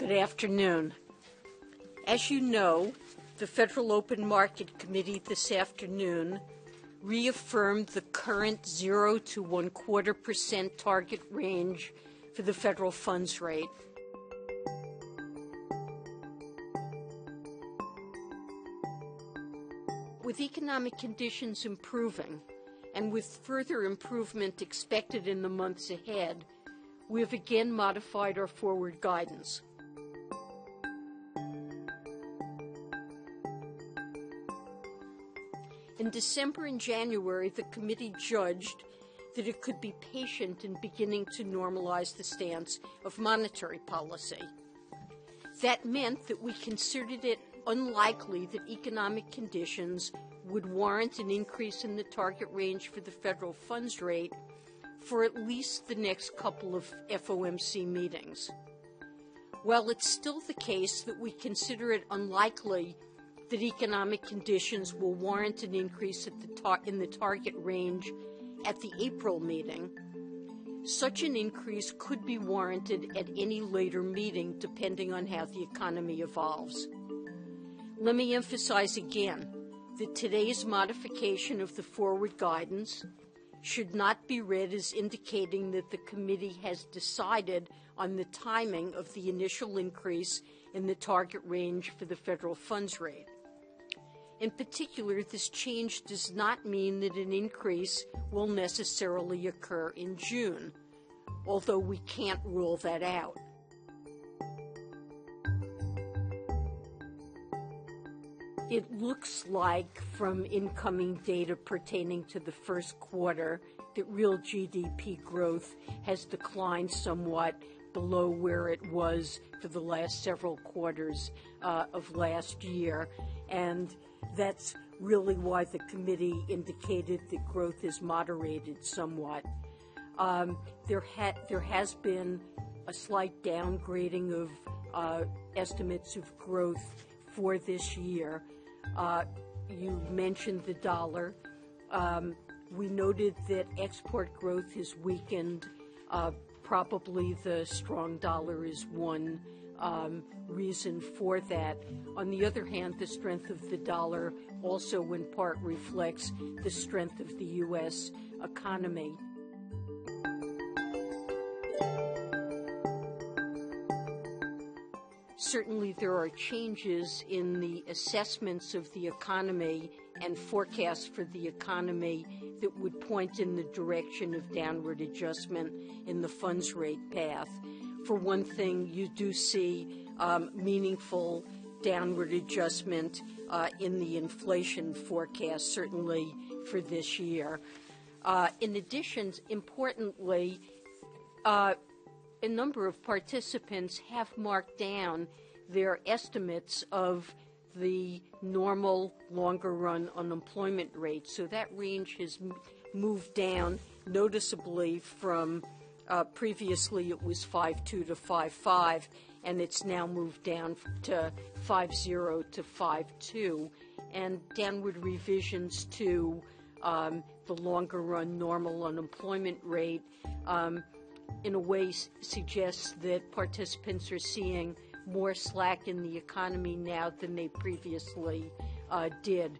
Good afternoon. As you know, the Federal Open Market Committee this afternoon reaffirmed the current 0 to 1/4% target range for the federal funds rate. With economic conditions improving, and with further improvement expected in the months ahead, we have again modified our forward guidance. In December and January, the committee judged that it could be patient in beginning to normalize the stance of monetary policy. That meant that we considered it unlikely that economic conditions would warrant an increase in the target range for the federal funds rate for at least the next couple of FOMC meetings. While it's still the case that we consider it unlikely that economic conditions will warrant an increase in the target range at the April meeting, such an increase could be warranted at any later meeting depending on how the economy evolves. Let me emphasize again that today's modification of the forward guidance should not be read as indicating that the committee has decided on the timing of the initial increase in the target range for the federal funds rate. In particular, this change does not mean that an increase will necessarily occur in June, although we can't rule that out. It looks like from incoming data pertaining to the first quarter that real GDP growth has declined somewhat below where it was for the last several quarters of last year, and that's really why the committee indicated that growth is moderated somewhat. There has been a slight downgrading of estimates of growth for this year. You mentioned the dollar. We noted that export growth has weakened. Probably the strong dollar is one reason for that. On the other hand, the strength of the dollar also in part reflects the strength of the U.S. economy. Certainly there are changes in the assessments of the economy and forecasts for the economy that would point in the direction of downward adjustment in the funds rate path. For one thing, you do see meaningful downward adjustment in the inflation forecast, certainly for this year. In addition, importantly, a number of participants have marked down their estimates of the normal longer-run unemployment rate. So that range has moved down noticeably from previously it was 5.2 to 5.5, and it's now moved down to 5.0 to 5.2, and downward revisions to the longer-run normal unemployment rate in a way suggests that participants are seeing more slack in the economy now than they previously did.